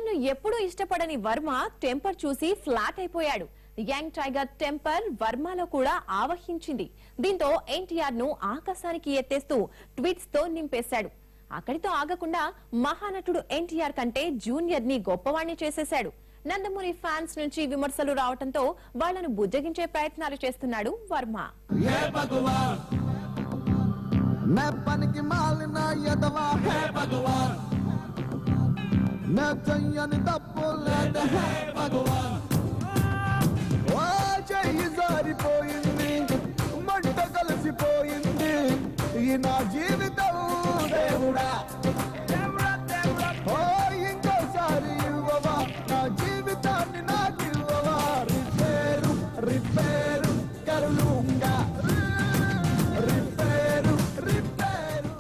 ను ఎప్పుడూ ఇష్టపడని వర్మ టెంపర్ చూసి ఫ్లాట్ అయిపోయాడు. యంగ్ టైగర్ టెంపర్ వర్మలో కూడా ఆవహించింది. దీంతో ఎన్టీఆర్ ను ఆకాశానికి ఎత్తేస్తూ ట్వీట్స్ తో నింపేశాడు. అక్కడితో ఆగకుండా మహానటుడు ఎన్టీఆర్ కంటే జూనియర్ ని గొప్పవాణ్ణి చేసేశాడు. నందమూరి ఫ్యాన్స్ నుంచి విమర్శలు రావడంతో వాళ్లను బుజ్జగించే ప్రయత్నాలు చేస్తున్నాడు వర్మ. మంట కలిసిపోయింది నా జీవితం దేవుడా, ఇంకోసారి ఇవ్వవా నా జీవితాన్ని నాకు ఇవ్వవా, రిపేరు రిపేరు కరులుంగా రిపేరు రిపేరు.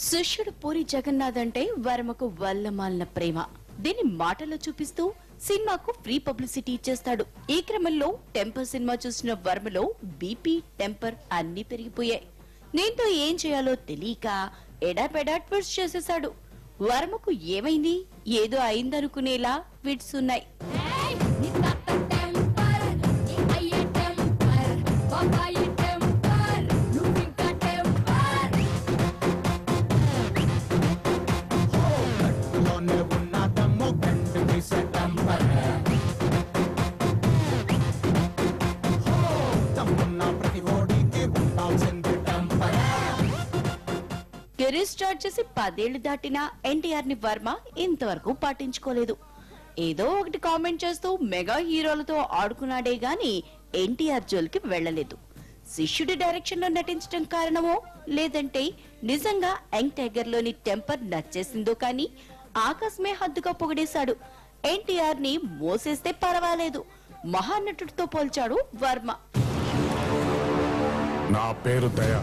శిష్యుడు పూరి జగన్నాథ్ అంటే వర్మకు వల్లమాలిన ప్రేమ. దీన్ని మాటలో చూపిస్తూ సినిమాకు ఫ్రీ పబ్లిసిటీ ఇచ్చేస్తాడు. ఈ క్రమంలో టెంపర్ సినిమా చూసిన వర్మలో బీపీ టెంపర్ అన్ని పెరిగిపోయాయి. దీంతో ఏం చేయాలో తెలియక ఎడాపెడా ట్విట్స్ చేసేశాడు. వర్మకు ఏమైంది, ఏదో అయిందనుకునేలా ట్వీట్స్ ఉన్నాయి. కెరీర్ స్టార్ట్ చేసి 10 ఏళ్లు దాటినా ఎన్టీఆర్ ని వర్మ ఇంతవరకు పాటించుకోలేదు. ఏదో ఒకటి కామెంట్ చేస్తూ మెగా హీరోలతో ఆడుకున్నాడే గాని ఎన్టీఆర్ జోలికి వెళ్లలేదు. శిష్యుడి డైరెక్షన్ లో నటించడం కారణమో లేదంటే నిజంగా యంగ్ టైగర్ లోని టెంపర్ నచ్చేసిందో కానీ ఆకాశమే హద్దుగా పొగిడేశాడు. ఎన్టీఆర్ ని మోసేస్తే పర్వాలేదు, మహానటుడితో పోల్చాడు వర్మ. నా పేరు దయ,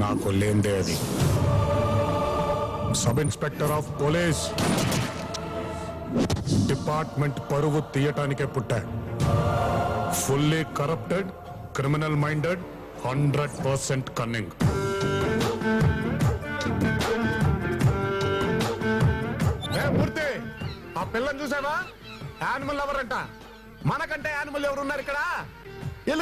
నాకు లేందే అది. Sub inspector of police department పరువు తీయటానికే పుట్టా. Fully corrupted, criminal minded, 100% cunning. Murthy, ఆ పిల్లని చూసావా? యానిమల్ లవర్ అంట. మనకంటే యానిమల్ ఎవరున్నారు ఇక్కడ?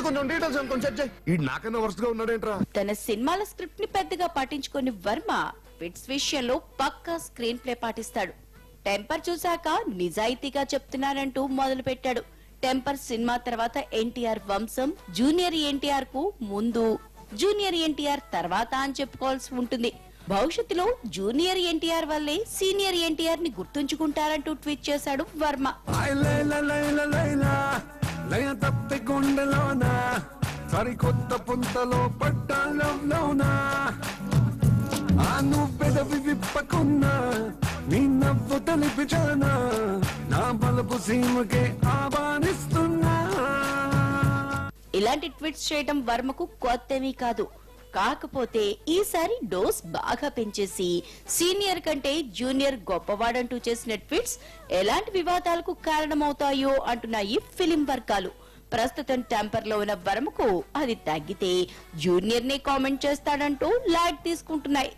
కొంచెం డీటెయిల్స్ కొంచెం చెక్ చేయి. నాకన్నా వరుసగా ఉన్నాడేంట్రా? తన సినిమాల స్క్రిప్ట్ ని పెద్దగా పట్టించుకుని వర్మ ఫిట్స్ విషయంలో పక్కా స్క్రీన్ ప్లే పాటిస్తాడు. టెంపర్ చూశాక నిజాయితీగా చెప్తున్నానంటూ మొదలు పెట్టాడు. టెంపర్ సినిమా తర్వాత ఎన్టీఆర్ వంశం జూనియర్ ఎన్టీఆర్ కు ముందు, జూనియర్ ఎన్టీఆర్ తర్వాత అని చెప్పుకోవాల్సి ఉంటుంది. భవిష్యత్తులో జూనియర్ ఎన్టీఆర్ వల్లే సీనియర్ ఎన్టీఆర్ ని గుర్తుంచుకుంటారంటూ ట్వీట్ చేశాడు వర్మ. లయ తప్పి గుండెలోనా సరికొత్త పుంతలో పట్టాలోనా నువ్వెదవి విప్పకున్నా నీ నవ్వు తలిపిచానా నా బలపు సీమకే ఆహ్వానిస్తున్నా. ఇలాంటి ట్వీట్స్ చేయడం వర్మకు కొత్తమీ కాదు. కాకపోతే ఈసారి డోస్ బాగా పెంచేసి సీనియర్ కంటే జూనియర్ గొప్పవాడంటూ చేసిన ట్వీట్స్ ఎలాంటి వివాదాలకు కారణమవుతాయో అంటున్నాయి ఫిలిం వర్గాలు. ప్రస్తుతం టెంపర్ లో ఉన్న వర్మకు అది తగ్గితే జూనియర్ నే కామెంట్ చేస్తాడంటూ లైట్ తీసుకుంటున్నాయి.